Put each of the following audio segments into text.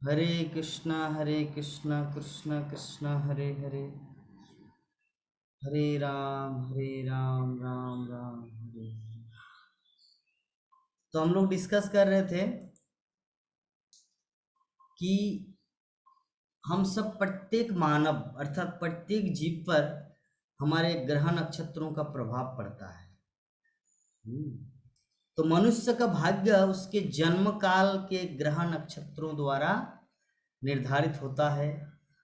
हरे कृष्णा कृष्ण कृष्ण हरे हरे, हरे राम राम राम हरे हरे। तो हम लोग डिस्कस कर रहे थे कि हम सब प्रत्येक मानव अर्थात प्रत्येक जीव पर हमारे ग्रह नक्षत्रों का प्रभाव पड़ता है। तो मनुष्य का भाग्य उसके जन्म काल के ग्रह नक्षत्रों द्वारा निर्धारित होता है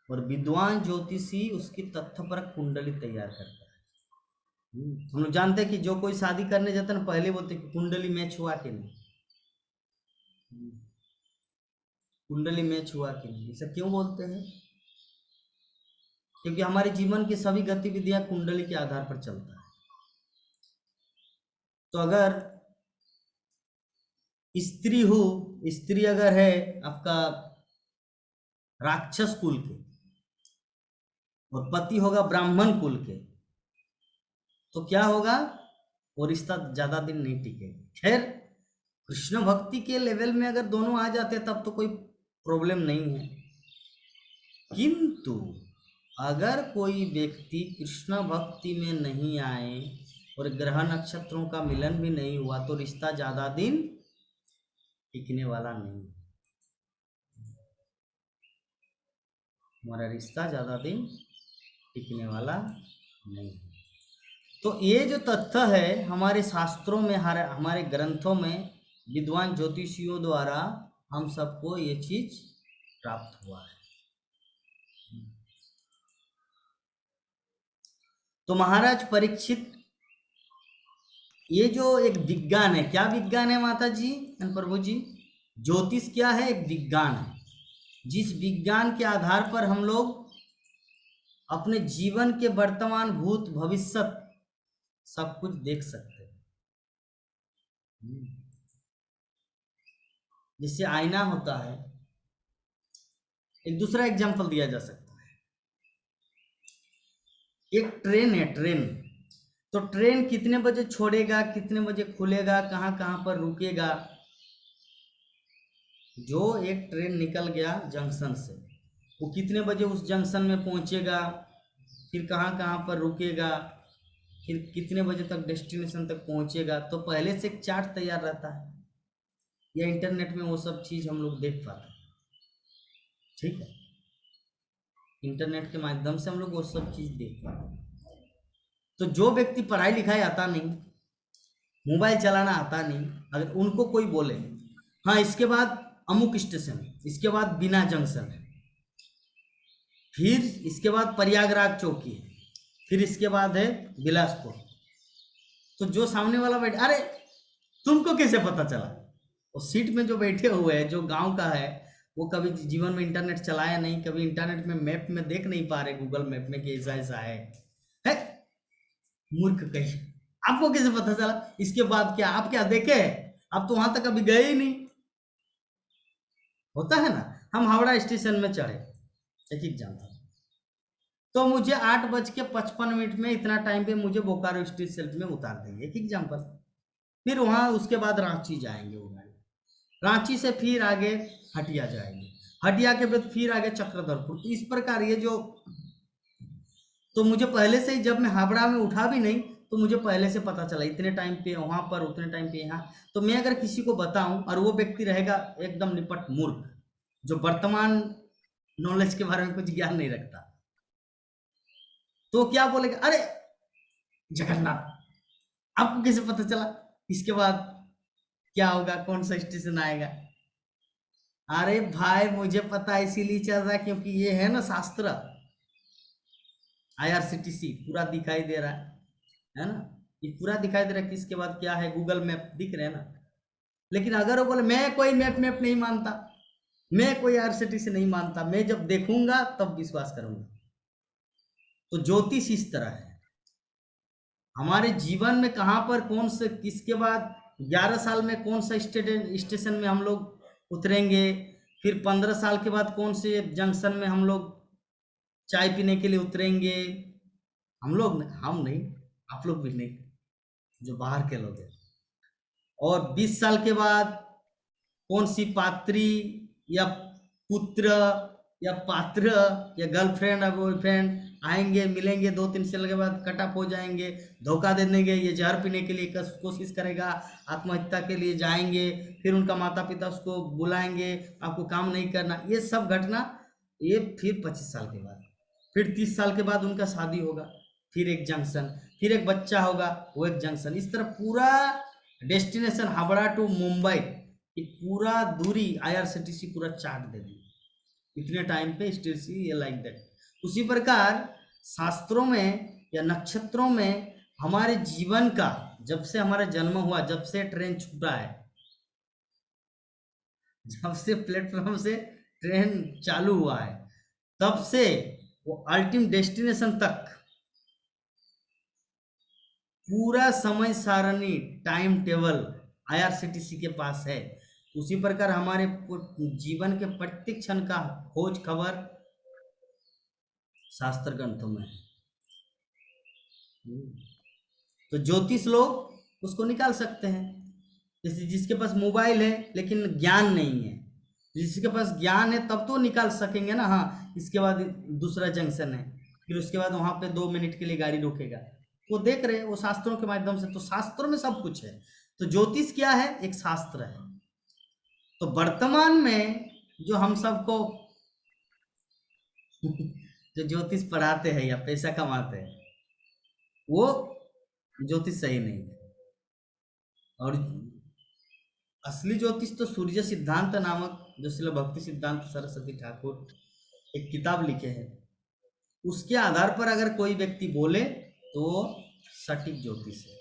और विद्वान ज्योतिषी उसकी तथ्यपरक कुंडली तैयार करता है। हम लोग जानते हैं कि जो कोई शादी करने जाता है ना, पहले बोलते हैं कि कुंडली मैच हुआ कि नहीं, कुंडली मैच हुआ कि नहीं। ऐसा क्यों बोलते हैं? क्योंकि हमारे जीवन की सभी गतिविधियां कुंडली के आधार पर चलता है। तो अगर स्त्री अगर है आपका राक्षस कुल के और पति होगा ब्राह्मण कुल के, तो क्या होगा? वो रिश्ता ज्यादा दिन नहीं टिकेगा। खैर, कृष्ण भक्ति के लेवल में अगर दोनों आ जाते तब तो कोई प्रॉब्लम नहीं है, किंतु अगर कोई व्यक्ति कृष्ण भक्ति में नहीं आए और ग्रह नक्षत्रों का मिलन भी नहीं हुआ तो रिश्ता ज्यादा दिन टिकने वाला नहीं। हमारा रिश्ता ज्यादा दिन टिकने वाला नहीं। तो ये जो तथ्य है हमारे शास्त्रों में, हमारे ग्रंथों में विद्वान ज्योतिषियों द्वारा हम सबको ये चीज प्राप्त हुआ है। तो महाराज परीक्षित, ये जो एक विज्ञान है, क्या विज्ञान है माता जी एंड प्रभु जी? ज्योतिष क्या है? एक विज्ञान है, जिस विज्ञान के आधार पर हम लोग अपने जीवन के वर्तमान भूत भविष्य सब कुछ देख सकते हैं। जिससे आईना होता है। एक दूसरा एग्जांपल दिया जा सकता है, एक ट्रेन है, ट्रेन। तो ट्रेन कितने बजे छोड़ेगा, कितने बजे खुलेगा, कहाँ कहाँ पर रुकेगा? जो एक ट्रेन निकल गया जंक्शन से, वो कितने बजे उस जंक्शन में पहुंचेगा, फिर कहाँ कहाँ पर रुकेगा, फिर कितने बजे तक डेस्टिनेशन तक पहुंचेगा, तो पहले से एक चार्ट तैयार रहता है। या इंटरनेट में वो सब चीज़ हम लोग देख पाते हैं। ठीक है, इंटरनेट के माध्यम से हम लोग वो सब चीज़ देख पाते हैं। तो जो व्यक्ति पढ़ाई लिखाई आता नहीं, मोबाइल चलाना आता नहीं, अगर उनको कोई बोले हाँ इसके बाद अमुक स्टेशन, इसके बाद बिना जंक्शन है, फिर इसके बाद प्रयागराज चौकी है, फिर इसके बाद है बिलासपुर, तो जो सामने वाला बैठे, अरे तुमको कैसे पता चला? और सीट में जो बैठे हुए हैं, जो गांव का है, वो कभी जीवन में इंटरनेट चलाया नहीं, कभी इंटरनेट में मैप में देख नहीं पा रहे, गूगल मैप में कि ऐसा ऐसा है? मूर्ख कहीं, आपको कैसे पता चला? इसके बाद क्या आप क्या देखे? आप तो वहां तक कभी गए ही नहीं। होता है ना, हम हावड़ा स्टेशन में चढ़े, एक एग्जाम्पल, तो मुझे 8:55 में इतना टाइम पे मुझे बोकारो स्टेशन में उतार देंगे, एक एग्जाम्पल। फिर वहां उसके बाद रांची जाएंगे वो गाड़ी, रांची से फिर आगे हटिया जाएंगे, हटिया के बाद फिर आगे चक्रधरपुर। इस प्रकार ये जो, तो मुझे पहले से ही, जब मैं हावड़ा में उठा भी नहीं तो मुझे पहले से पता चला इतने टाइम पे वहां पर, उतने टाइम पे यहाँ। तो मैं अगर किसी को बताऊं और वो व्यक्ति रहेगा एकदम निपट मूर्ख, जो वर्तमान नॉलेज के बारे में कुछ ज्ञान नहीं रखता, तो क्या बोलेगा? अरे जगन्नाथ, आपको कैसे पता चला? इसके बाद क्या होगा, कौन सा स्टेशन आएगा? अरे भाई मुझे पता इसीलिए चल रहा है क्योंकि ये है ना शास्त्र, IRCTC पूरा दिखाई दे रहा है ना, ये पूरा दिखाई दे रहा है कि इसके बाद क्या है, गूगल मैप दिख रहे हैं ना। लेकिन अगर वो बोले मैं कोई मैप नहीं मानता, मैं कोई IRCTC नहीं मानता, मैं जब देखूंगा तब विश्वास करूंगा। तो ज्योतिष इस तरह है, हमारे जीवन में कहाँ पर कौन से, किसके बाद 11 साल में कौन सा स्टेशन में हम लोग उतरेंगे, फिर 15 साल के बाद कौन से जंक्शन में हम लोग चाय पीने के लिए उतरेंगे। हम लोग, हम नहीं, आप लोग भी नहीं, जो बाहर के लोग हैं। और 20 साल के बाद कौन सी पात्री या पुत्र या पात्र या गर्लफ्रेंड या बॉयफ्रेंड आएंगे, मिलेंगे, 2-3 साल के बाद कट ऑफ हो जाएंगे, धोखा दे देंगे, ये जहर पीने के लिए कोशिश करेगा, आत्महत्या के लिए जाएंगे, फिर उनका माता पिता उसको बुलाएंगे, आपको काम नहीं करना, ये सब घटना ये फिर 25 साल के बाद, फिर 30 साल के बाद उनका शादी होगा, फिर एक जंक्शन, फिर एक बच्चा होगा, वो एक जंक्शन, इस तरह पूरा डेस्टिनेशन हावड़ा टू मुंबई ये पूरा दूरी IRCTC पूरा चार्ट दे दी, इतने टाइम पे स्टेशन ये लाइक दैट। उसी प्रकार शास्त्रों में या नक्षत्रों में हमारे जीवन का, जब से हमारा जन्म हुआ, जब से ट्रेन छूटा है, जब से प्लेटफॉर्म से ट्रेन चालू हुआ है, तब से वो अल्टीमेट डेस्टिनेशन तक पूरा समय सारणी टाइम टेबल IRCTC के पास है। उसी प्रकार हमारे जीवन के प्रत्येक क्षण का खोज खबर शास्त्र ग्रंथों में है। तो ज्योतिष लोग उसको निकाल सकते हैं, जैसे जिसके पास मोबाइल है लेकिन ज्ञान नहीं है, जिसके पास ज्ञान है तब तो निकाल सकेंगे ना, हाँ इसके बाद दूसरा जंक्शन है, फिर उसके बाद वहां पे 2 मिनट के लिए गाड़ी रोकेगा, वो देख रहे हैं वो शास्त्रों के माध्यम से। तो शास्त्रों में सब कुछ है। तो ज्योतिष क्या है? एक शास्त्र है। तो वर्तमान में जो हम सबको जो ज्योतिष पढ़ाते हैं या पैसा कमाते हैं, वो ज्योतिष सही नहीं है। और असली ज्योतिष तो सूर्य सिद्धांत नामक, जो श्रील भक्ति सिद्धांत सरस्वती ठाकुर एक किताब लिखे हैं, उसके आधार पर अगर कोई व्यक्ति बोले तो सटीक ज्योतिष है।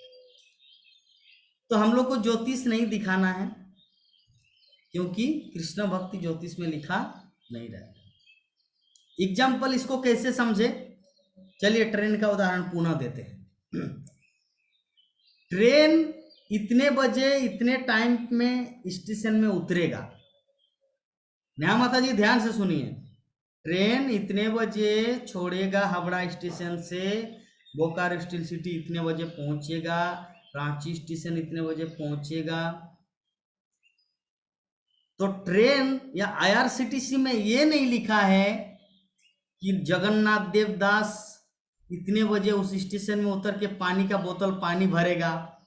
तो हम लोग को ज्योतिष नहीं दिखाना है, क्योंकि कृष्ण भक्ति ज्योतिष में लिखा नहीं रहता। एग्जाम्पल इसको कैसे समझे? चलिए ट्रेन का उदाहरण पुनः देते हैं। ट्रेन इतने बजे इतने टाइम में स्टेशन में उतरेगा। नया माता जी ध्यान से सुनिए, ट्रेन इतने बजे छोड़ेगा हावड़ा स्टेशन से, बोकारो स्टील सिटी इतने बजे पहुंचेगा, रांची स्टेशन इतने बजे पहुंचेगा। तो ट्रेन या IRCTC में ये नहीं लिखा है कि जगन्नाथ देवदास इतने बजे उस स्टेशन में उतर के पानी का बोतल पानी भरेगा,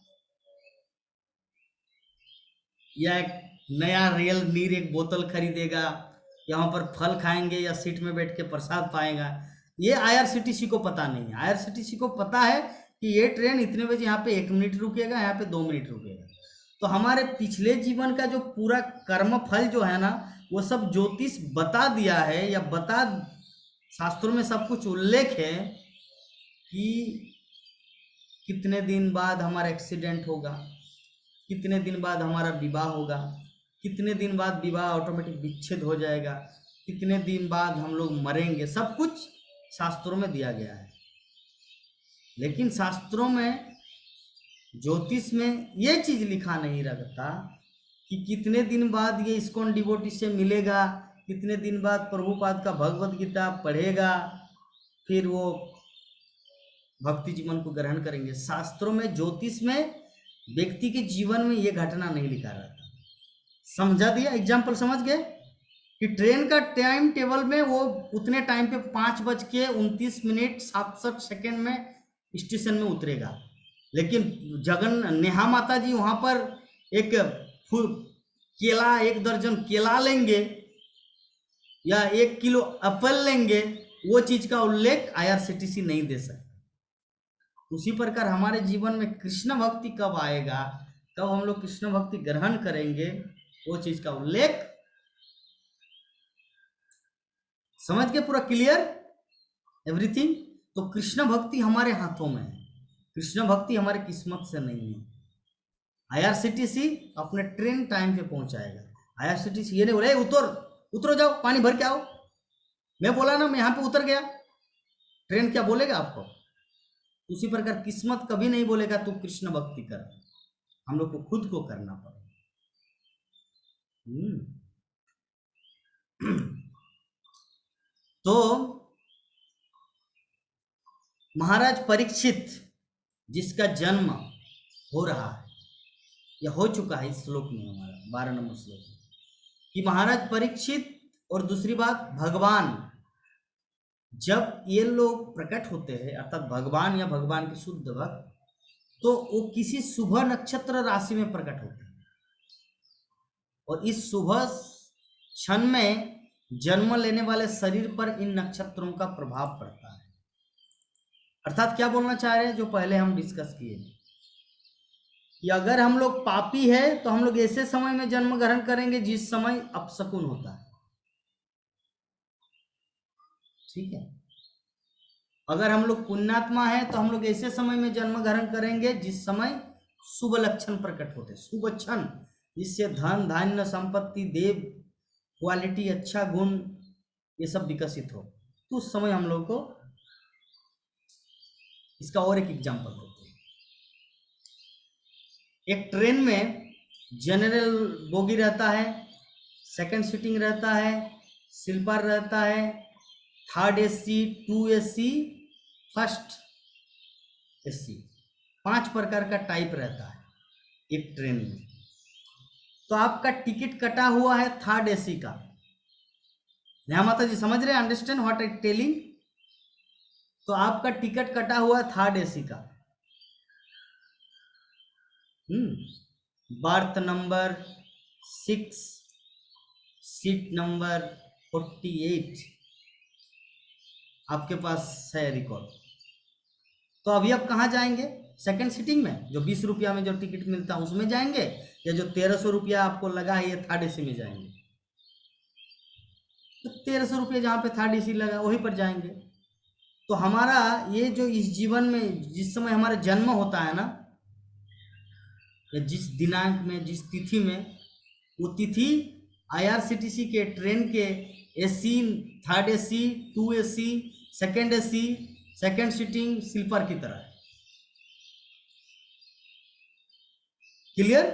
या एक नया रियल नीर एक बोतल खरीदेगा, यहाँ पर फल खाएंगे या सीट में बैठ के प्रसाद पाएगा। ये IRCTC को पता नहीं है। IRCTC को पता है कि ये ट्रेन इतने बजे यहाँ पे 1 मिनट रुकेगा, यहाँ पे 2 मिनट रुकेगा। तो हमारे पिछले जीवन का जो पूरा कर्म फल जो है ना, वो सब ज्योतिष बता दिया है, या बता शास्त्रों में सब कुछ उल्लेख है कि कितने दिन बाद हमारा एक्सीडेंट होगा, कितने दिन बाद हमारा विवाह होगा, कितने दिन बाद विवाह ऑटोमेटिक विच्छेद हो जाएगा, कितने दिन बाद हम लोग मरेंगे, सब कुछ शास्त्रों में दिया गया है। लेकिन शास्त्रों में ज्योतिष में ये चीज लिखा नहीं रहता कि कितने दिन बाद ये इस्कॉन डिवोटी से मिलेगा, कितने दिन बाद प्रभुपाद का भगवत गीता पढ़ेगा, फिर वो भक्ति जीवन को ग्रहण करेंगे। शास्त्रों में ज्योतिष में व्यक्ति के जीवन में ये घटना नहीं लिखा रहता। समझा दिया? एग्जाम्पल समझ गए कि ट्रेन का टाइम टेबल में वो उतने टाइम पे 5:29:67 में स्टेशन में उतरेगा, लेकिन नेहा माता जी वहां पर एक केला, 1 दर्जन केला लेंगे या 1 किलो एप्पल लेंगे, वो चीज का उल्लेख IRCTC नहीं दे सकता। उसी प्रकार हमारे जीवन में कृष्ण भक्ति कब आएगा, कब हम लोग कृष्ण भक्ति ग्रहण करेंगे, वो चीज का उल्लेख। समझ गए? पूरा क्लियर एवरीथिंग। तो कृष्ण भक्ति हमारे हाथों में है, कृष्ण भक्ति हमारे किस्मत से नहीं है। IRCTC अपने ट्रेन टाइम पे पहुंचाएगा। IRCTC ये नहीं बोले उतरो जाओ पानी भर के आओ। मैं बोला ना मैं यहाँ पे उतर गया, ट्रेन क्या बोलेगा आपको? उसी प्रकार किस्मत कभी नहीं बोलेगा तू कृष्ण भक्ति कर, हम लोग को खुद को करना पड़ेगा। तो महाराज परीक्षित जिसका जन्म हो रहा है या हो चुका है, इस श्लोक में हमारा 12 नंबर श्लोक कि महाराज परीक्षित और दूसरी बात, भगवान जब ये लोग प्रकट होते हैं, अर्थात भगवान या भगवान के शुद्ध भक्त, तो वो किसी शुभ नक्षत्र राशि में प्रकट होते हैं और इस शुभ क्षण में जन्म लेने वाले शरीर पर इन नक्षत्रों का प्रभाव पड़ता है। अर्थात क्या बोलना चाह रहे हैं, जो पहले हम डिस्कस किए कि अगर हम लोग पापी है तो हम लोग ऐसे समय में जन्म ग्रहण करेंगे जिस समय अपशकुन होता है, ठीक है। अगर हम लोग पुण्यात्मा है तो हम लोग ऐसे समय में जन्म ग्रहण करेंगे जिस समय शुभ लक्षण प्रकट होते, शुभ क्षण, जिससे धन धान्य संपत्ति देव क्वालिटी अच्छा गुण ये सब विकसित हो, तो उस समय हम लोग को इसका और एक एग्जांपल देते हैं। एक ट्रेन में जनरल बोगी रहता है, सेकंड सीटिंग रहता है, स्लीपर रहता है, third AC, 2 AC, first AC, 5 प्रकार का टाइप रहता है एक ट्रेन में। तो आपका टिकट कटा हुआ है थर्ड एसी का। यहाँ माता जी समझ रहे हैं, अंडरस्टैंड व्हाट आई टेलिंग। तो आपका टिकट कटा हुआ है थर्ड एसी का, बर्थ नंबर 6, सीट नंबर 48 आपके पास है रिकॉर्ड। तो अभी आप कहाँ जाएंगे, सेकंड सीटिंग में, जो 20 रुपया में जो टिकट मिलता है उसमें जाएंगे, या जो 1300 रुपया आपको लगा है ये थर्ड एसी में जाएंगे? तो 1300 रुपया जहाँ पे थर्ड एसी लगा वहीं पर जाएंगे। तो हमारा ये जो इस जीवन में जिस समय हमारा जन्म होता है ना, या जिस दिनांक में, जिस तिथि में, वो तिथि IRCTC के ट्रेन के AC, third AC, 2 AC, second AC, second seating, sleeper की तरह है। क्लियर?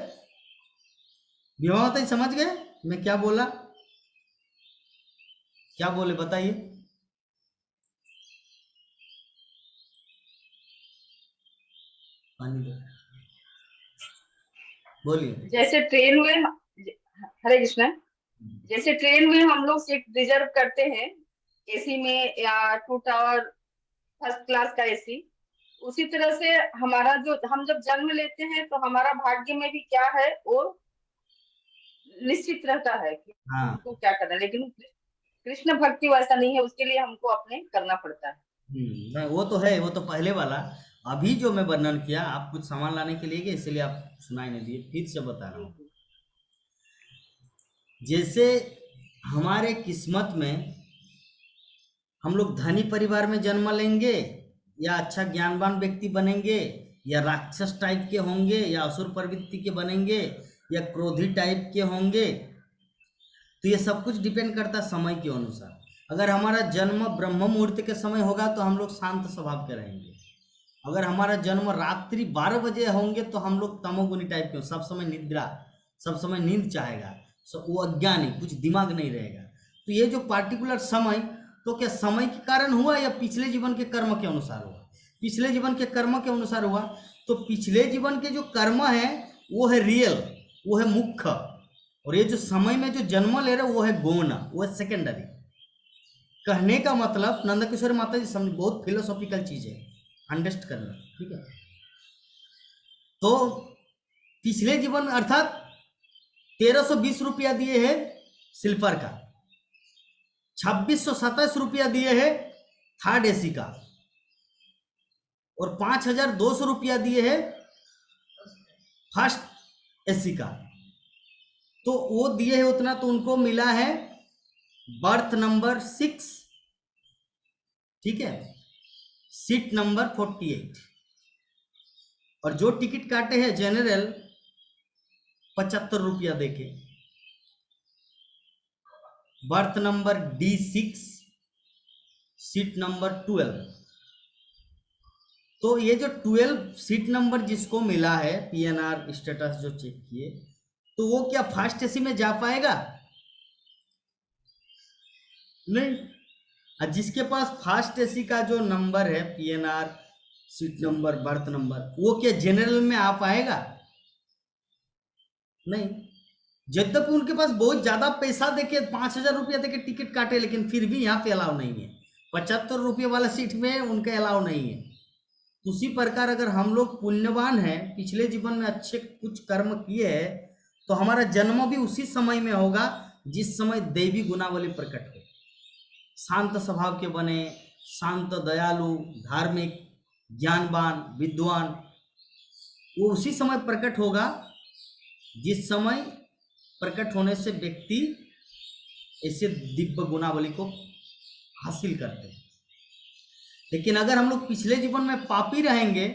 विवाह माता जी समझ गए मैं क्या बोला, क्या बोले बताइए। बोलिए। जैसे ट्रेन में, हरे कृष्ण, जैसे ट्रेन में हम लोग सीट रिजर्व करते हैं एसी में या 2 टावर फर्स्ट क्लास का एसी, उसी तरह से हमारा जो हम जब जन्म लेते हैं तो हमारा भाग्य में भी क्या है वो निश्चित रहता है कि हाँ, हमको क्या करना है। लेकिन कृष्ण भक्ति वैसा नहीं है, उसके लिए हमको अपने करना पड़ता है। नहीं वो तो है, वो तो पहले वाला। अभी जो मैं वर्णन किया, आप कुछ सामान लाने के लिए गए इसलिए आप सुनाई नहीं दिए, फिर से बता रहा हूँ। जैसे हमारे किस्मत में हम लोग धनी परिवार में जन्म लेंगे, या अच्छा ज्ञानवान व्यक्ति बनेंगे, या राक्षस टाइप के होंगे, या असुर प्रवृत्ति के बनेंगे, या क्रोधी टाइप के होंगे, तो ये सब कुछ डिपेंड करता है समय के अनुसार। अगर हमारा जन्म ब्रह्म मुहूर्त के समय होगा तो हम लोग शांत स्वभाव के रहेंगे। अगर हमारा जन्म रात्रि 12 बजे होंगे तो हम लोग तमोगुनी टाइप के, सब समय निद्रा, सब समय नींद चाहेगा, सब वो अज्ञानी, कुछ दिमाग नहीं रहेगा। तो ये जो पार्टिकुलर समय, तो क्या समय के कारण हुआ या पिछले जीवन के कर्म के अनुसार हुआ? पिछले जीवन के कर्म के अनुसार हुआ। तो पिछले जीवन के जो कर्म है वो है रियल, वो है मुख्य, और ये जो समय में जो जन्म ले रहे वो है गौण, वो है सेकेंडरी। कहने का मतलब नंद किशोर माता जी समझ, बहुत फिलोसॉफिकल चीज है, अंडरस्टैंड करना, ठीक है। तो पिछले जीवन में अर्थात 1320 रुपया दिए है स्लीपर का, 2627 रुपया दिए है थर्ड एसी का, और 5200 रुपया दिए है फर्स्ट एसी का। तो वो दिए है उतना, तो उनको मिला है बर्थ नंबर 6, ठीक है, सीट नंबर 48। और जो टिकट काटे हैं जनरल 75 रुपया देके, birth number D6, seat number 12। तो ये जो 12 सीट नंबर जिसको मिला है, PNR स्टेटस जो चेक किए, तो वो क्या फर्स्ट एसी में जा पाएगा? नहीं। और जिसके पास फर्स्ट एसी का जो नंबर है, PNR seat number, birth number, वो क्या जनरल में आ पाएगा? नहीं। यद्यपि उनके पास बहुत ज्यादा पैसा देके 5,000 रुपया देके टिकट काटे, लेकिन फिर भी यहाँ पे अलाउ नहीं है। 75 रुपये वाला सीट में उनके अलाउ नहीं है। उसी प्रकार अगर हम लोग पुण्यवान हैं, पिछले जीवन में अच्छे कुछ कर्म किए हैं, तो हमारा जन्म भी उसी समय में होगा जिस समय देवी गुणावली प्रकट हो। शांत स्वभाव के बने, शांत, दयालु, धार्मिक, ज्ञानवान, विद्वान, वो उसी समय प्रकट होगा जिस समय प्रकट होने से व्यक्ति ऐसे दिव्य गुणावली को हासिल करते हैं। लेकिन अगर हम लोग पिछले जीवन में पापी रहेंगे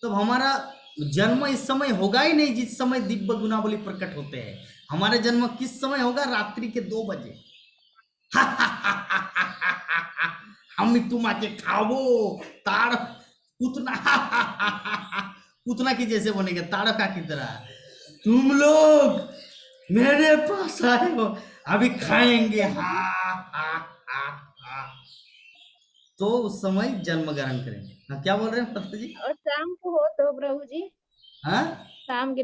तो हमारा जन्म इस समय होगा ही नहीं जिस समय दिव्य गुणावली प्रकट होते हैं। हमारा जन्म किस समय होगा? रात्रि के 2 बजे। हम तुम आके खाओ ताड़ उतना उतना की जैसे बनेंगे, ताड़का की तरह। तुम लोग मेरे पास आए हो, अभी खाएंगे। तो उस समय जन्म ग्रहण करेंगे। हाँ, क्या बोल रहे हैं पत्र जी? और शाम को हो तो प्रभु जी, हाँ, शाम के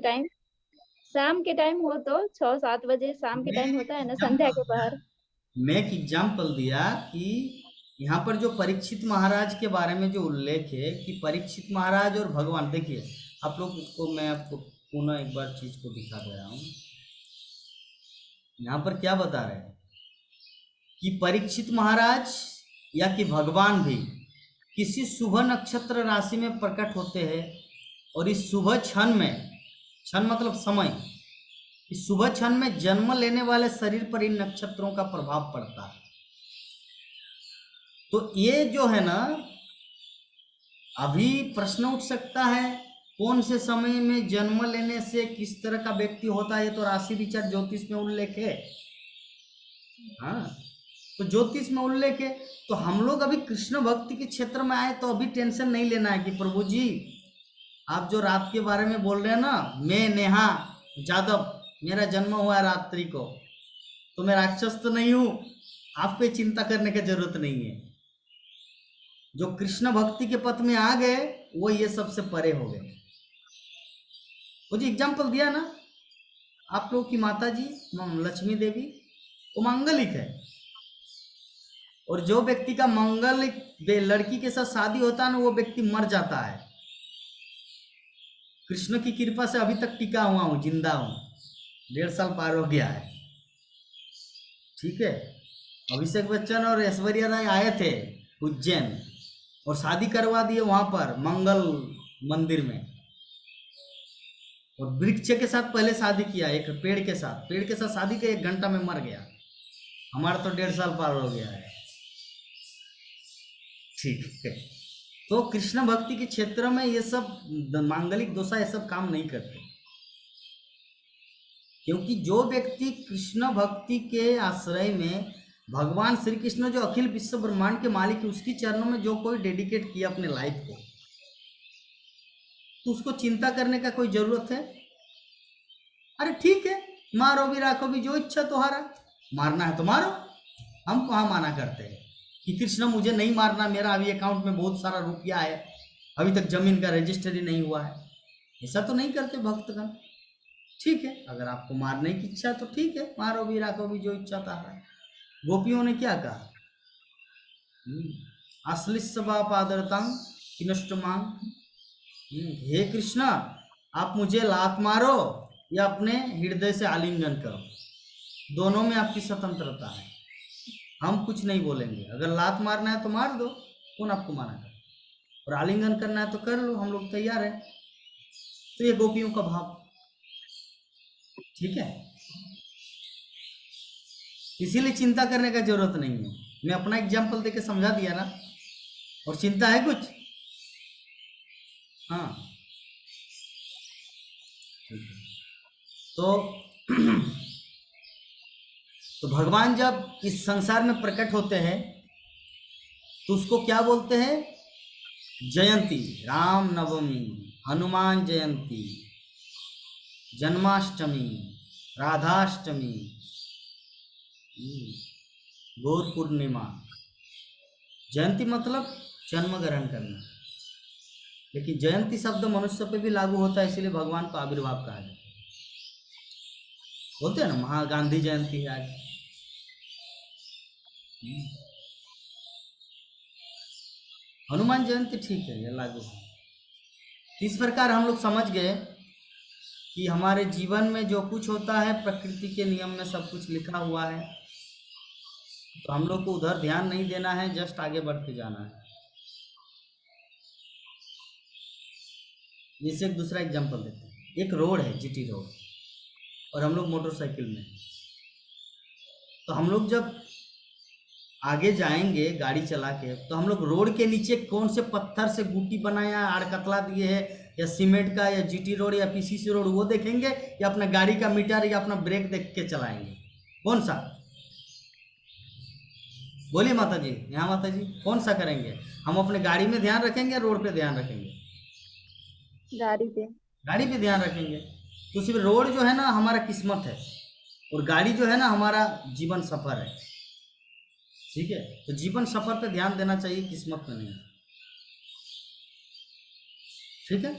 टाइम हो तो 6-7 बजे शाम के टाइम होता है ना, संध्या के पहर। मैं एक एग्जाम्पल दिया कि यहाँ पर जो परीक्षित महाराज के बारे में जो उल्लेख है कि परीक्षित महाराज और भगवान, देखिए आप लोग को मैं आपको पुनः एक बार चीज को दिखा दे रहा हूँ। यहाँ पर क्या बता रहे हैं कि परीक्षित महाराज या कि भगवान भी किसी शुभ नक्षत्र राशि में प्रकट होते हैं, और इस शुभ क्षण में, क्षण मतलब समय, इस शुभ क्षण में जन्म लेने वाले शरीर पर इन नक्षत्रों का प्रभाव पड़ता है। तो ये जो है ना, अभी प्रश्न उठ सकता है कौन से समय में जन्म लेने से किस तरह का व्यक्ति होता है। ये तो राशि विचार ज्योतिष में उल्लेख है। हाँ, तो ज्योतिष में उल्लेख है। तो हम लोग अभी कृष्ण भक्ति के क्षेत्र में आए तो अभी टेंशन नहीं लेना है कि प्रभु जी आप जो रात के बारे में बोल रहे हैं ना, मैं नेहा जादव, मेरा जन्म हुआ है रात्रि को, तो मैं राक्षस तो नहीं हूं। आपको चिंता करने की जरूरत नहीं है। जो कृष्ण भक्ति के पथ में आ गए वो ये सबसे परे हो गए। वो जो एग्जाम्पल दिया ना, आप लोग की माता जी लक्ष्मी देवी, वो मांगलिक है, और जो व्यक्ति का मांगलिक लड़की के साथ शादी होता है ना, वो व्यक्ति मर जाता है। कृष्ण की कृपा से अभी तक टिका हुआ हूँ, जिंदा हूँ, 1.5 साल पार हो गया है। ठीक है, अभिषेक बच्चन और ऐश्वर्या राय आए थे उज्जैन और शादी करवा दिए वहां पर मंगल मंदिर में, और वृक्ष के साथ पहले शादी किया, एक पेड़ के साथ शादी के 1 घंटा में मर गया। हमारा तो 1.5 साल पार हो गया है। ठीक है, तो कृष्ण भक्ति के क्षेत्र में ये सब मांगलिक दोषा ये सब काम नहीं करते, क्योंकि जो व्यक्ति कृष्ण भक्ति के आश्रय में भगवान श्री कृष्ण जो अखिल विश्व ब्रह्मांड के मालिक है, उसकी चरणों में जो कोई डेडिकेट किया अपने लाइफ को, तो उसको चिंता करने का कोई जरूरत है? अरे ठीक है, मारो भी राखो भी, जो इच्छा तुम्हारा, मारना है तो मारो। हम कहाँ माना करते हैं कि कृष्ण मुझे नहीं मारना, मेरा अभी अकाउंट में बहुत सारा रुपया है, अभी तक जमीन का रजिस्ट्री नहीं हुआ है। ऐसा तो नहीं करते भक्तगण। ठीक है, अगर आपको मारने की इच्छा तो ठीक है, मारो भी राखो भी, जो इच्छा था। गोपियों ने क्या कहा? अश्लिष्वा पादरतांग किनष्ट मांग, हे कृष्ण आप मुझे लात मारो या अपने हृदय से आलिंगन करो, दोनों में आपकी स्वतंत्रता है, हम कुछ नहीं बोलेंगे। अगर लात मारना है तो मार दो, कौन आपको माना कर, और आलिंगन करना है तो कर लो, हम लोग तैयार हैं। तो ये गोपियों का भाव। ठीक है, इसीलिए चिंता करने का जरूरत नहीं है। मैं अपना एग्जाम्पल देके समझा दिया ना, और चिंता है कुछ? हाँ, तो तो भगवान जब इस संसार में प्रकट होते हैं तो उसको क्या बोलते हैं? जयंती, राम नवमी, हनुमान जयंती, जन्माष्टमी, राधाष्टमी, गौर पूर्णिमा। जयंती मतलब जन्म ग्रहण करना, लेकिन जयंती शब्द मनुष्य पे भी लागू होता है, इसीलिए भगवान को आविर्भाव कहा जाता है। बोलते हैं ना, गांधी जयंती है आज। हम्म। हनुमान जयंती ठीक है, ये लागू है। इस प्रकार हम लोग समझ गए कि हमारे जीवन में जो कुछ होता है प्रकृति के नियम में सब कुछ लिखा हुआ है, तो हम लोग को उधर ध्यान नहीं देना है, जस्ट आगे बढ़ के जाना है। जैसे एक दूसरा एग्जांपल देते हैं। एक रोड है, जीटी रोड, और हम लोग मोटरसाइकिल में हैं। तो हम लोग जब आगे जाएंगे गाड़ी चला के, तो हम लोग रोड के नीचे कौन से पत्थर से गुटी बनाया, आड़ कतला दिए है, या सीमेंट का, या जीटी रोड, या पीसीसी रोड, वो देखेंगे, या अपना गाड़ी का मीटर या अपना ब्रेक देख के चलाएंगे? कौन सा? बोलिए माता जी, यहाँ माता जी, कौन सा करेंगे? हम अपने गाड़ी में ध्यान रखेंगे, रोड पे ध्यान रखेंगे? गाड़ी पे। गाड़ी पे ध्यान रखेंगे। तो सिर्फ रोड जो है ना हमारा किस्मत है, और गाड़ी जो है ना हमारा जीवन सफर है। ठीक है, तो जीवन सफर पे ध्यान देना चाहिए, किस्मत पे नहीं। ठीक है।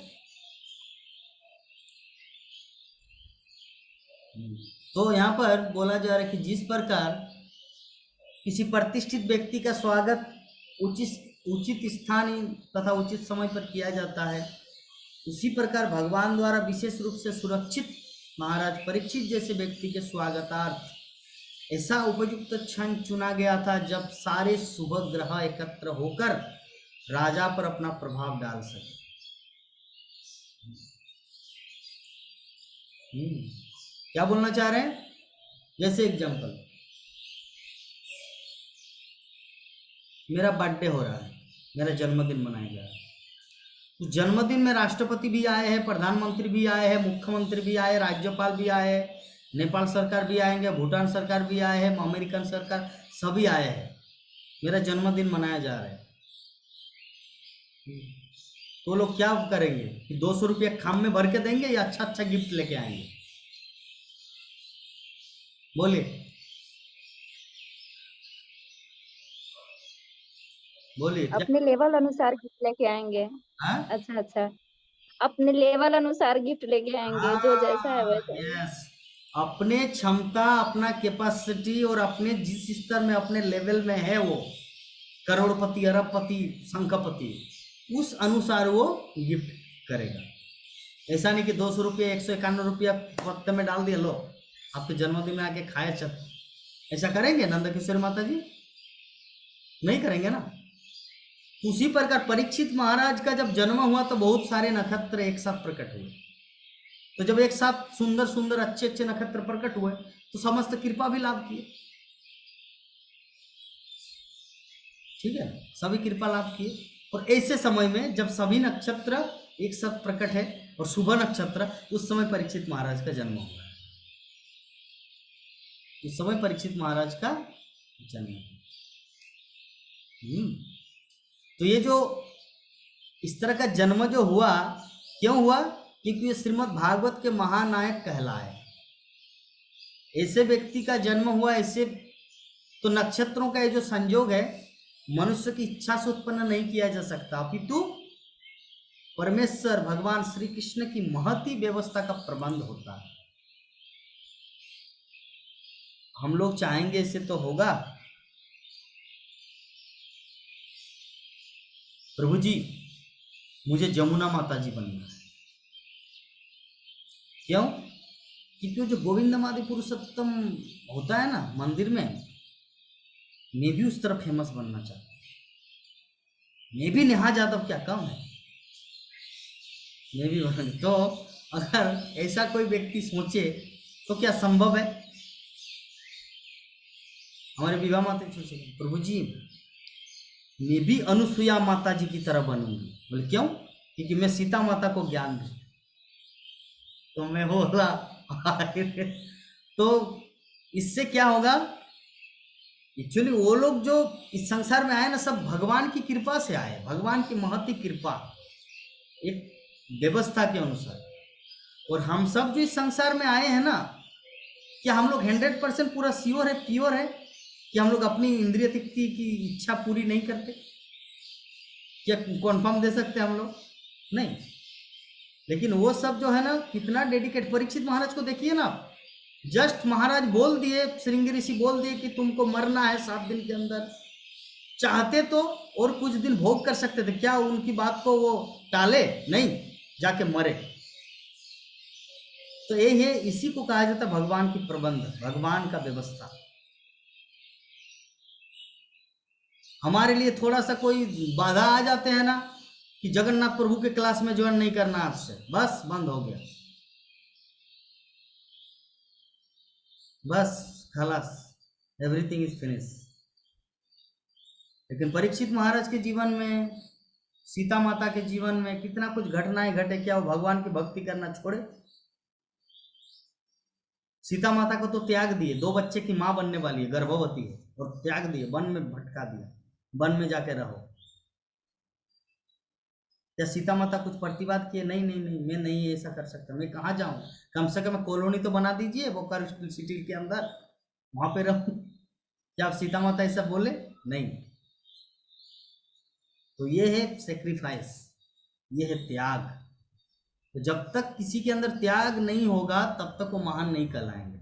तो यहाँ पर बोला जा रहा है कि जिस प्रकार किसी प्रतिष्ठित व्यक्ति का स्वागत उचित स्थान तथा उचित समय पर किया जाता है, उसी प्रकार भगवान द्वारा विशेष रूप से सुरक्षित महाराज परीक्षित जैसे व्यक्ति के स्वागतार्थ ऐसा उपयुक्त क्षण चुना गया था जब सारे शुभ ग्रह एकत्र होकर राजा पर अपना प्रभाव डाल सके। क्या बोलना चाह रहे हैं? जैसे एग्जांपल, मेरा बर्थडे हो रहा है, मेरा जन्मदिन मनाया जा रहा है। तो जन्मदिन में राष्ट्रपति भी आए हैं, प्रधानमंत्री भी आए हैं, मुख्यमंत्री भी आए, राज्यपाल भी आए हैं, नेपाल सरकार भी आएंगे, भूटान सरकार भी आए हैं, अमेरिकन सरकार, सभी आए हैं। मेरा जन्मदिन मनाया जा रहा है। तो लोग क्या करेंगे कि 200 रुपया खाम में भर के देंगे, या अच्छा अच्छा गिफ्ट लेके आएंगे? बोलिए बोलिए। अपने लेवल अनुसार गिफ्ट लेके आएंगे। हाँ अच्छा अच्छा, अपने लेवल अनुसार गिफ्ट लेके आएंगे, जो जैसा है वैसा ही। यस, अपने क्षमता, अपना कैपेसिटी, और अपने जिस स्तर में अपने लेवल में है वो करोड़पति, अरबपति, शंखपति, उस अनुसार वो गिफ्ट करेगा। ऐसा नहीं कि 200 रुपये 151 रुपया वक्त में डाल दिया, लो आपके जन्मदिन में आके खाए चल। ऐसा करेंगे नंद किशोर माता जी? नहीं करेंगे ना। उसी प्रकार परीक्षित महाराज का जब जन्म हुआ तो बहुत सारे नक्षत्र एक साथ प्रकट हुए। तो जब एक साथ सुंदर सुंदर अच्छे अच्छे नक्षत्र प्रकट हुए तो समस्त कृपा भी लाभ किए। ठीक है, सभी कृपा लाभ किए। और ऐसे समय में जब सभी नक्षत्र एक साथ प्रकट है और शुभ नक्षत्र, उस समय परीक्षित महाराज का जन्म हुआ है। उस समय परीक्षित महाराज का जन्म। तो ये जो इस तरह का जन्म जो हुआ, क्यों हुआ? क्योंकि ये श्रीमद् भागवत के महानायक कहलाए। ऐसे व्यक्ति का जन्म हुआ, ऐसे तो नक्षत्रों का ये जो संयोग है मनुष्य की इच्छा से उत्पन्न नहीं किया जा सकता, अपितु परमेश्वर भगवान श्री कृष्ण की महती व्यवस्था का प्रबंध होता है। हम लोग चाहेंगे इसे तो होगा। प्रभु जी मुझे जमुना माता जी बनना है। क्यों? क्योंकि जो गोविंदमादि पुरुषोत्तम होता है ना मंदिर में, मैं भी उस तरह फेमस बनना चाहता हूँ। मैं भी नेहा यादव क्या कम है, मैं भी बन। तो अगर ऐसा कोई व्यक्ति सोचे तो क्या संभव है? हमारे विवाह माता सोचे प्रभु जी मैं भी अनुसुईया माता जी की तरह बनूंगी। बोले क्यों? क्योंकि मैं सीता माता को ज्ञान दूं। तो मैं बोला तो इससे क्या होगा? एक्चुअली वो लोग जो इस संसार में आए ना, सब भगवान की कृपा से आए, भगवान की महती कृपा, एक व्यवस्था के अनुसार। और हम सब जो इस संसार में आए हैं ना, क्या हम लोग 100% पूरा श्योर है, प्योर है कि हम लोग अपनी इंद्रिय तृप्ति की इच्छा पूरी नहीं करते? क्या कॉन्फर्म दे सकते हम लोग? नहीं। लेकिन वो सब जो है ना कितना डेडिकेट, परीक्षित महाराज को देखिए ना, जस्ट महाराज बोल दिए, श्रृंगी ऋषि बोल दिए कि तुमको मरना है 7 दिन के अंदर। चाहते तो और कुछ दिन भोग कर सकते थे, क्या उनकी बात को वो टाले? नहीं, जाके मरे। तो ये है, इसी को कहा जाता है भगवान की प्रबंध, भगवान का व्यवस्था। हमारे लिए थोड़ा सा कोई बाधा आ जाते हैं ना कि जगन्नाथ प्रभु के क्लास में ज्वाइन नहीं करना आज से, बस बंद हो गया, बस खलास, एवरीथिंग इज फिनिश। लेकिन परीक्षित महाराज के जीवन में, सीता माता के जीवन में कितना कुछ घटनाएं घटे, क्या वो भगवान की भक्ति करना छोड़े? सीता माता को तो त्याग दिए, 2 बच्चे की माँ बनने वाली है, गर्भवती है, और त्याग दिए, वन में भटका दिया, वन में जाके रहो। क्या सीता माता कुछ प्रतिवाद किए? नहीं नहीं नहीं, मैं नहीं ऐसा कर सकता, मैं कहाँ जाऊँ, कम से कम कॉलोनी तो बना दीजिए बोकारो सिटी के अंदर, वहां पे रहूं। क्या आप सीता माता ऐसा बोले? नहीं। तो ये है सेक्रीफाइस, ये है त्याग। तो जब तक किसी के अंदर त्याग नहीं होगा तब तक वो महान नहीं कहलाएंगे।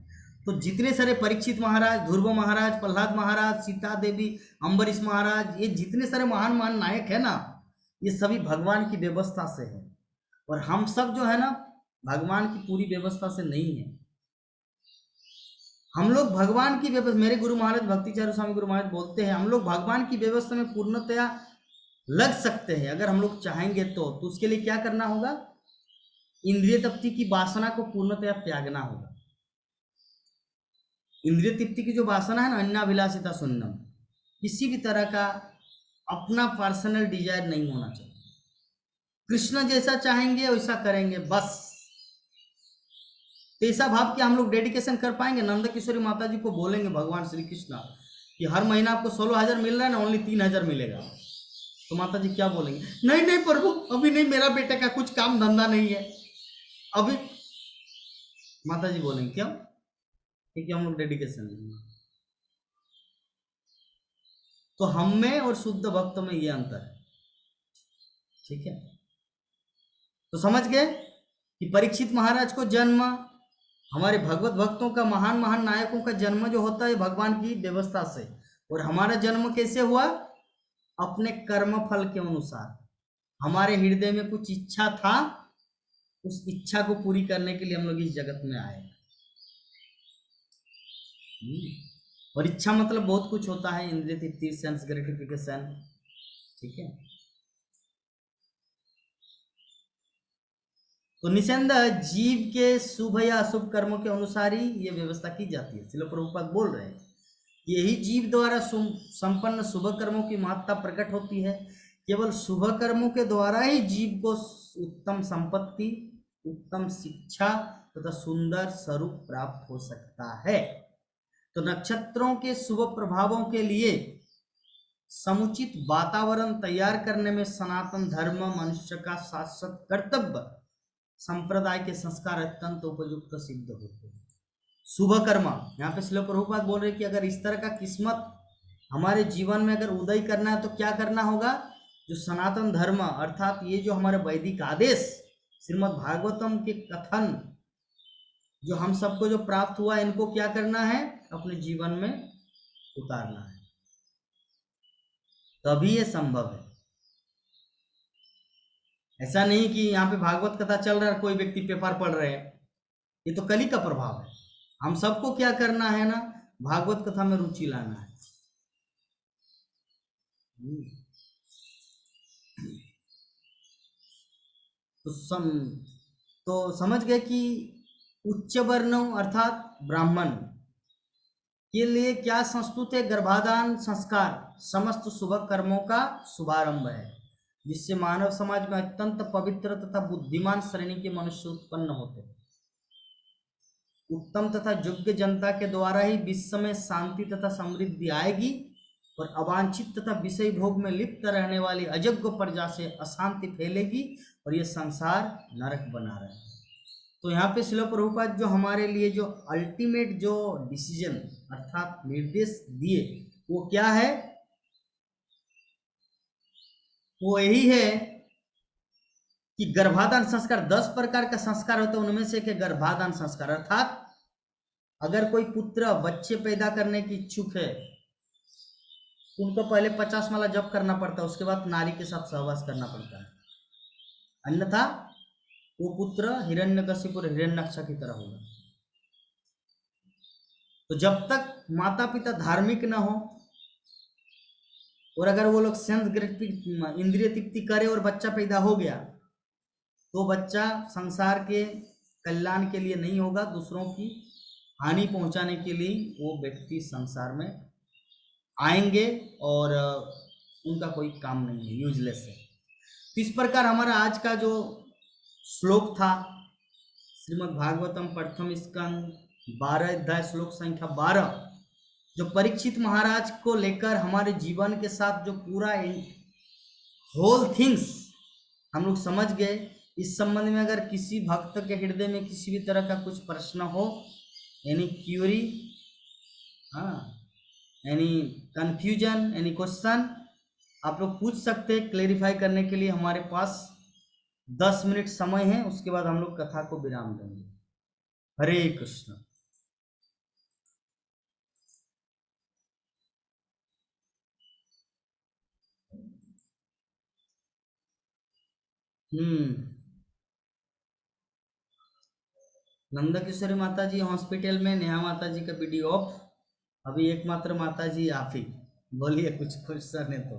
तो जितने सारे परीक्षित महाराज, ध्रुव महाराज, प्रहलाद महाराज, सीता देवी, अम्बरीश महाराज, ये जितने सारे महान महान नायक है ना, ये सभी भगवान की व्यवस्था से है। और हम सब जो है ना, भगवान की पूरी व्यवस्था से नहीं है। हम लोग भगवान की व्यवस्था, मेरे गुरु महाराज भक्ति चारू स्वामी गुरु महाराज बोलते हैं, हम लोग भगवान की व्यवस्था में पूर्णतया लग सकते हैं अगर हम लोग चाहेंगे तो उसके लिए क्या करना होगा? इंद्रिय तृप्ति की वासना को पूर्णतया त्यागना होगा। इंद्रिय तृप्ति की जो वासना है ना, अन्नाभिलाषिता शून्यम, किसी भी तरह का अपना पर्सनल डिजायर नहीं होना चाहिए। कृष्ण जैसा चाहेंगे वैसा करेंगे, बस। तो ऐसा भाव कि हम लोग डेडिकेशन कर पाएंगे। नंद किशोरी माता जी को बोलेंगे भगवान श्री कृष्ण कि हर महीना आपको 16,000 मिल रहा है ना, ओनली 3,000 मिलेगा। तो माता जी क्या बोलेंगे? नहीं नहीं प्रभु, अभी नहीं, मेरा बेटे का कुछ काम धंधा नहीं है अभी। माता जी बोलेंगे क्यों? क्योंकि हम लोग डेडिकेशन नहीं है। तो हम में और शुद्ध भक्त में ये अंतर है, ठीक है? तो समझ गए कि परीक्षित महाराज को जन्म, हमारे भगवत भक्तों का, महान महान नायकों का जन्म जो होता है भगवान की व्यवस्था से। और हमारा जन्म कैसे हुआ? अपने कर्म फल के अनुसार। हमारे हृदय में कुछ इच्छा था, उस इच्छा को पूरी करने के लिए हम लोग इस जगत में आए। और इच्छा मतलब बहुत कुछ होता है, इंद्रिय तृप्ति, सेंस ग्रेटिफिकेशन, ठीक है? तो निसंदेह जीव के शुभ या अशुभ कर्मों के अनुसार ही ये व्यवस्था की जाती है। श्रील प्रभुपाद बोल रहे हैं, यही जीव द्वारा संपन्न शुभ कर्मों की महत्ता प्रकट होती है। केवल शुभ कर्मों के द्वारा ही जीव को उत्तम संपत्ति, उत्तम शिक्षा तथा सुंदर स्वरूप प्राप्त हो सकता है। तो नक्षत्रों के शुभ प्रभावों के लिए समुचित वातावरण तैयार करने में सनातन धर्म मनुष्य का शाश्वत कर्तव्य, संप्रदाय के संस्कार अत्यंत उपयुक्त सिद्ध होते हैं। शुभ कर्म, यहाँ पे श्रील प्रभुपाद बोल रहे कि अगर इस तरह का किस्मत हमारे जीवन में अगर उदय करना है तो क्या करना होगा? जो सनातन धर्म अर्थात ये जो हमारे वैदिक आदेश, श्रीमद् भागवतम के कथन जो हम सबको जो प्राप्त हुआ, इनको क्या करना है? अपने जीवन में उतारना है, तभी ये संभव है। ऐसा नहीं कि यहाँ पे भागवत कथा चल रहा है, कोई व्यक्ति पेपर पढ़ रहे हैं, ये तो कली का प्रभाव है। हम सबको क्या करना है ना, भागवत कथा में रुचि लाना है। तो समझ गए कि उच्च वर्ण अर्थात ब्राह्मण के लिए क्या संस्तुत है? गर्भाधान संस्कार समस्त शुभ कर्मों का शुभारंभ है, जिससे मानव समाज में अत्यंत पवित्र तथा बुद्धिमान श्रेणी के मनुष्य उत्पन्न होते हैं। उत्तम तथा योग्य जनता के द्वारा ही विश्व में शांति तथा समृद्धि आएगी और अवांछित तथा विषय भोग में लिप्त रहने वाली अयोग्य प्रजा से अशांति फैलेगी और ये संसार नरक बना रहेगा। तो यहाँ पे श्रील प्रभुपाद जो हमारे लिए जो अल्टीमेट जो डिसीजन अर्थात निर्देश दिए, वो क्या है? वो यही है कि गर्भाधान संस्कार, 10 प्रकार का संस्कार होता है, उनमें से एक गर्भाधान संस्कार, अर्थात अगर कोई पुत्र बच्चे पैदा करने की इच्छुक है तो उनको पहले 50 माला जप करना पड़ता है, उसके बाद नारी के साथ सहवास करना पड़ता है, अन्यथा वो पुत्र हिरण्यकशिपु और हिरण्यक्ष की तरह होगा। तो जब तक माता पिता धार्मिक न हो और अगर वो लोग सेंस ग्रेटिफिकेशन इंद्रिय तृप्ति करे और बच्चा पैदा हो गया तो बच्चा संसार के कल्याण के लिए नहीं होगा, दूसरों की हानि पहुंचाने के लिए वो व्यक्ति संसार में आएंगे और उनका कोई काम नहीं है, यूजलेस है। तो इस प्रकार हमारा आज का जो श्लोक था श्रीमद् भागवतम प्रथम स्कंद 12 अध्याय श्लोक संख्या 12, जो परीक्षित महाराज को लेकर हमारे जीवन के साथ जो पूरा होल थिंग्स हम लोग समझ गए। इस संबंध में अगर किसी भक्त के हृदय में किसी भी तरह का कुछ प्रश्न हो, any Curie, any confusion, any question, आप लोग पूछ सकते हैं। क्लेरिफाई करने के लिए हमारे पास 10 मिनट समय है, उसके बाद हम लोग कथा को विराम देंगे। हरे कृष्ण। नंदा किशोरी माता जी हॉस्पिटल में, नेहा माता जी का वीडियो ऑफ, अभी एकमात्र माता जी आप ही बोलिए, कुछ क्वेश्चन है तो।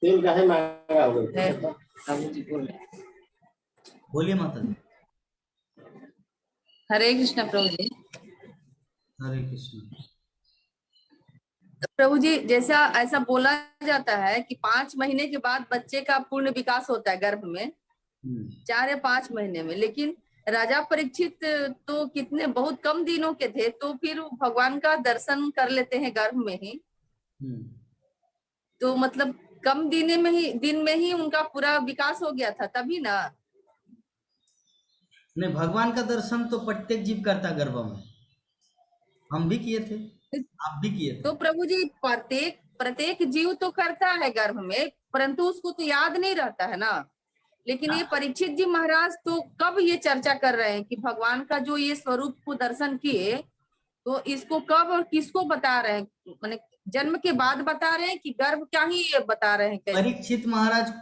तेल काहे महंगा हो गया? बोलिए माता जी। हरे कृष्ण प्रभु जी। हरे कृष्ण। प्रभु जी, जैसा ऐसा बोला जाता है कि 5 महीने के बाद बच्चे का पूर्ण विकास होता है गर्भ में, 4 या 5 महीने में, लेकिन राजा परीक्षित तो कितने बहुत कम दिनों के थे, तो फिर भगवान का दर्शन कर लेते हैं गर्भ में ही। तो मतलब कम दिन में ही उनका पूरा विकास हो गया था तभी ना? नहीं, भगवान का दर्शन तो प्रत्येक जीव करता गर्भ में, हम भी किए थे, आप भी किए थे। तो प्रभु जी प्रत्येक जीव तो करता है गर्भ में, परंतु उसको तो याद नहीं रहता है ना। लेकिन ये परीक्षित जी महाराज तो कब ये चर्चा कर रहे हैं कि भगवान का जो ये स्वरूप को दर्शन किए, तो इसको कब और किसको बता रहे हैं? माने जन्म के बाद बता रहे हैं कि गर्भ क्या ही ये बता रहे हैं? कैसे? परीक्षित महाराज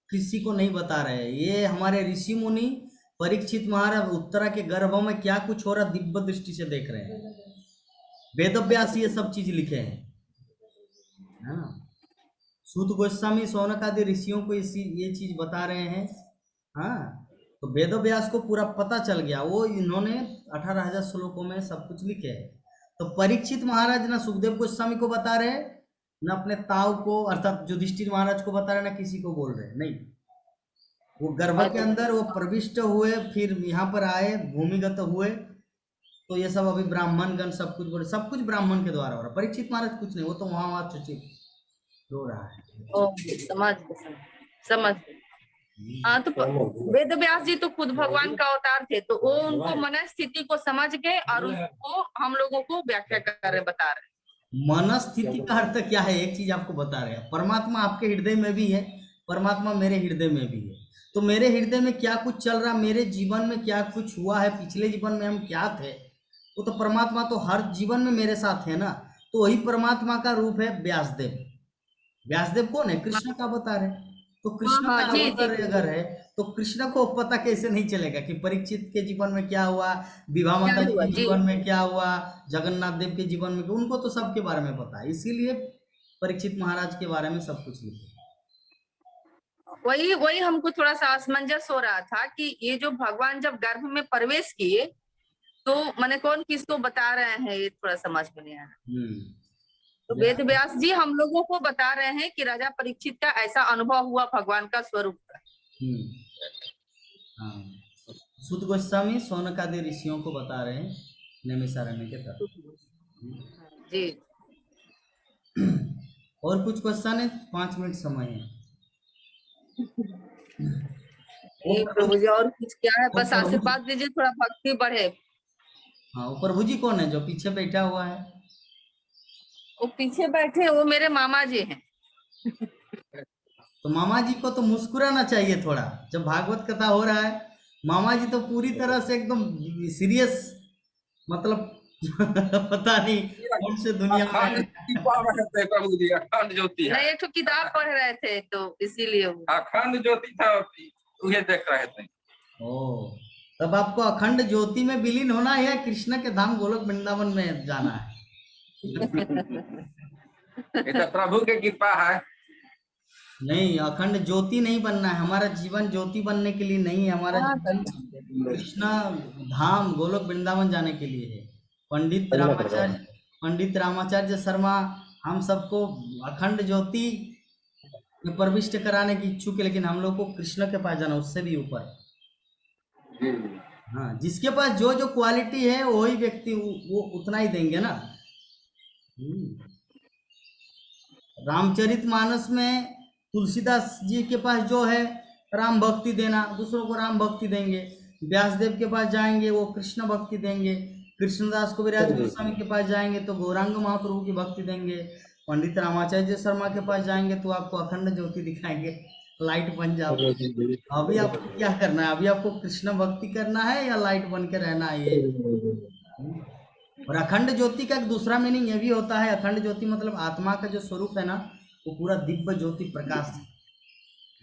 किसी को नहीं बता रहे हैं, ये हमारे ऋषि मुनि परीक्षित महाराज उत्तरा के गर्भ में क्या कुछ हो रहा दिव्य दृष्टि से देख रहे हैं। वेदव्यास ये सब चीज लिखे हैं, है ना। सूत गोस्वामी शौनक आदि ऋषियों को ये चीज बता रहे हैं। हाँ, तो वेदव्यास को पूरा पता चल गया, वो इन्होंने 18,000 श्लोकों में सब कुछ लिखे है। तो परीक्षित महाराज ना सुखदेव गोस्वामी को बता रहे, न अपने ताऊ को अर्थात युधिष्ठिर महाराज को बता रहे, ना किसी को बोल रहे, नहीं। वो गर्भ के अंदर वो प्रविष्ट हुए, फिर यहाँ पर आए, भूमिगत हुए, तो ये सब अभी ब्राह्मण गण सब कुछ बोले, सब कुछ ब्राह्मण के द्वारा हो रहा। परीक्षित महाराज कुछ नहीं, वो तो वहां चुप रो रहा है। समझ। हाँ, तो वेद व्यास जी तो खुद भगवान का अवतार थे, तो वो उनको मन स्थिति को समझ गए और उसको हम लोगों को व्याख्या कर बता रहे। मन स्थिति का अर्थ क्या है, एक चीज आपको बता रहे हैं। परमात्मा आपके हृदय में भी है, परमात्मा मेरे हृदय में भी है। तो मेरे हृदय में क्या कुछ चल रहा, मेरे जीवन में क्या कुछ हुआ है, पिछले जीवन में हम क्या थे, वो तो परमात्मा तो हर जीवन में मेरे साथ है ना। तो वही परमात्मा का रूप है व्यासदेव। व्यासदेव कौन है? कृष्ण का अवतार है। तो कृष्ण का अवतार अगर है तो कृष्ण को पता कैसे नहीं चलेगा कि परीक्षित के जीवन में क्या हुआ, विभा माता जी के जीवन में क्या हुआ, जगन्नाथ देव के जीवन में, उनको तो सबके बारे में पता है, इसीलिए परीक्षित महाराज के बारे में सब कुछ लिखा। वही हमको थोड़ा सा असमंजस हो रहा था कि ये जो भगवान जब गर्भ में प्रवेश किए तो माने कौन किसको बता रहे हैं, ये थोड़ा समझ में नहीं आया। तो वेद व्यास जी हम लोगों को बता रहे हैं कि राजा परीक्षित का ऐसा अनुभव हुआ भगवान का स्वरूप का। सूत गोस्वामी शौनक आदि ऋषियों को बता रहे हैं नैमिषारण्य के तरफ जी। और कुछ क्वेश्चन है? 5 मिनट समय है। ये प्रभु जी और कुछ क्या है, बस प्रभु जी- आशीर्वाद दीजिए, थोड़ा भक्ति बढ़े। हाँ, वो प्रभु जी कौन है जो पीछे बैठा हुआ है? वो पीछे बैठे हैं, वो मेरे मामा जी हैं। तो मामा जी को तो मुस्कुराना चाहिए थोड़ा, जब भागवत कथा हो रहा है। मामा जी तो पूरी तरह से एकदम सीरियस, मतलब पता नहीं कौन से दुनिया अखंड में। ज्योति पढ़ रहे थे प्रभु जी, अखंड ज्योति है। नहीं, एक ठो किताब पढ़ रहे थे तो इसीलिए वो। अखंड ज्योति था, उन्हें देख रहे थे। ओ, तब आपको अखंड ज्योति में विलीन होना है या कृष्ण के धाम गोलोक वृंदावन में जाना है? ये तो प्रभु की कृपा है। नहीं, अखंड ज्योति नहीं बनना है। हमारा जीवन ज्योति बनने के लिए नहीं है, हमारा हाँ, जीवन कृष्ण धाम गोलोक वृंदावन जाने के लिए है। पंडित रामाचार्य शर्मा हम सबको अखंड ज्योति में प्रविष्ट कराने की इच्छुक है, लेकिन हम लोग को कृष्ण के पास जाना, उससे भी ऊपर। जी। हाँ, जिसके पास जो जो क्वालिटी है वही व्यक्ति वो उतना ही देंगे ना। रामचरितमानस में तुलसीदास जी के पास जो है राम भक्ति देना, दूसरों को राम भक्ति देंगे। व्यासदेव के पास जाएंगे वो कृष्ण भक्ति देंगे। कृष्णदास कविराज गोस्वामी के पास जाएंगे तो गौरांग महाप्रभु की भक्ति देंगे। पंडित रामाचार्य शर्मा के पास जाएंगे तो आपको अखंड ज्योति दिखाएंगे, लाइट बन जाओ। अभी आपको क्या करना है? अभी आपको कृष्ण भक्ति करना है या लाइट बन के रहना है? ये और अखंड ज्योति का एक दूसरा मीनिंग ये भी होता है, अखंड ज्योति मतलब आत्मा का जो स्वरूप है ना, वो पूरा दिव्य ज्योति प्रकाश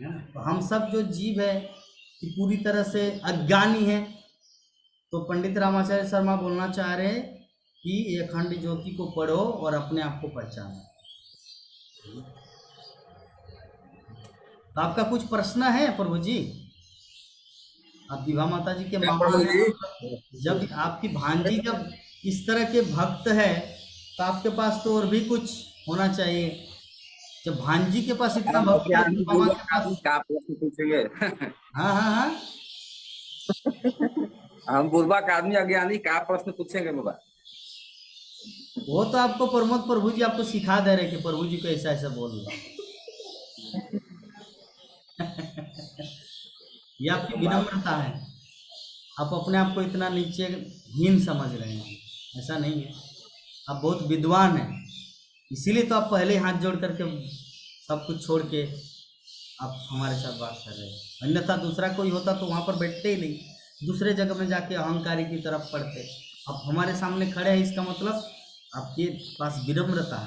है ना। तो हम सब जो जीव है कि पूरी तरह से अज्ञानी है, तो पंडित रामाचार्य शर्मा बोलना चाह रहे हैं कि ये अखंड ज्योति को पढ़ो और अपने आप को पहचानो। तो आपका कुछ प्रश्न है प्रभु जी? आप विभा माता जी के मामा प्रभु जी। हैं। जब आपकी भांजी जब इस तरह के भक्त है तो आपके पास तो और भी कुछ होना चाहिए। जब भांजी के पास इतना भक्त है तो मामा के पास। क्या प्रश्न पूछेंगे? हाँ हाँ हाँ, हम बुर्बक आदमी अज्ञानी, क्या प्रश्न पूछेंगे बाबा? वो तो आपको प्रमोद प्रभु जी आपको सिखा दे रहे कि प्रभु जी को ऐसा ऐसा बोल रहे। ये आपकी विनम्रता है, आप अपने आप को इतना नीचे हीन समझ रहे हैं, ऐसा नहीं है। आप बहुत विद्वान हैं, इसीलिए तो आप पहले हाथ जोड़ करके सब कुछ छोड़ के आप हमारे साथ बात कर रहे हैं। अन्यथा दूसरा कोई होता तो वहाँ पर बैठते ही नहीं, दूसरे जगह में जाके अहंकारी की तरफ पढ़ते। आप हमारे सामने खड़े हैं, इसका मतलब आपके पास विनम्रता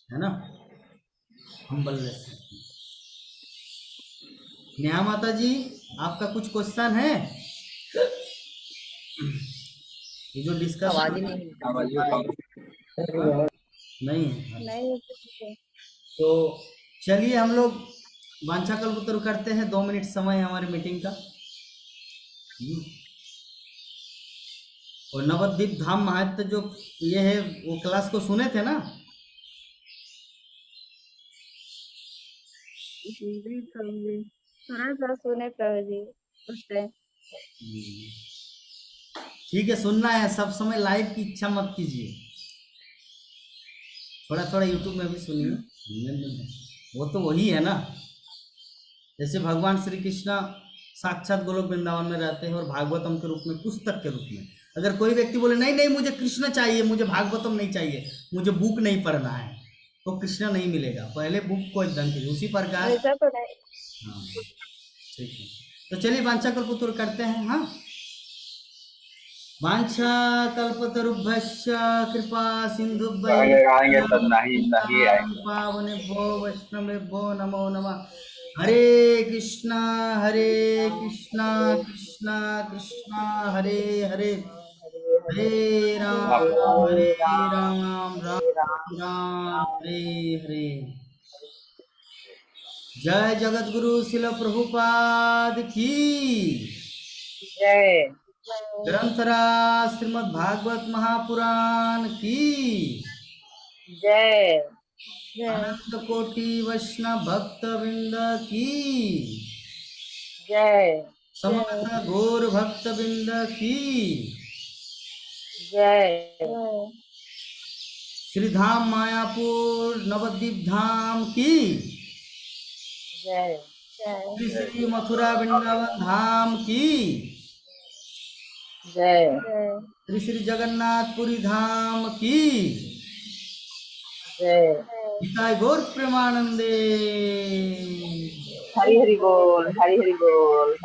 है ना, हम्बलनेस है। नेहा माता जी, आपका कुछ क्वेश्चन है? ये जो डिस्कशन आवाज ही नहीं नहीं है। नहीं तो चलिए हम लोग वांछा कल्पतरु करते हैं। 2 मिनट समय है हमारी मीटिंग का। और नवद्वीप धाम महत्व जो ये है वो क्लास को सुने थे ना? जी प्रभु जी, हाँ सर सुने प्रभु जी उस टाइम। ठीक है, सुनना है सब समय। लाइव की इच्छा मत कीजिए, थोड़ा थोड़ा यूट्यूब में भी सुनिए। वो तो वही है ना, जैसे भगवान श्री कृष्ण साक्षात गोलोक वृंदावन में रहते हैं और भागवतम के रूप में, पुस्तक के रूप में। अगर कोई व्यक्ति बोले नहीं नहीं मुझे कृष्ण चाहिए, मुझे भागवतम नहीं चाहिए, मुझे बुक नहीं पढ़ना है, तो कृष्ण नहीं मिलेगा। पहले बुक को एकदम कीजिए। उसी प्रकार ऐसा तो नहीं। हाँ ठीक है, तो चलिए वांछा कल्पतरु करते हैं। हाँ, वांछा कल्पतरुभ्यश्च कृपा आएंगे तब नहीं आएंगे। पावनेभ्यो वैष्णवेभ्यो नमो नमः। हरे कृष्णा कृष्णा कृष्णा हरे हरे, हरे राम राम राम हरे हरे। जय जगत गुरु शिल प्रभुपाद की जय। ग्रंथराज श्रीमद् भागवत महापुराण की जय। अनंत कोटि वैष्णव भक्त वृंद की जय। समस्त गौर भक्त वृंद की जय। श्रीधाम मायापुर नवद्वीप धाम की जय। जय श्री श्री मथुरा वृंदावन धाम की, जय जय श्री श्री जगन्नाथपुरी धाम की, जय निताय गौर प्रेमानंदे। हरि हरि बोल, हरि हरि बोल।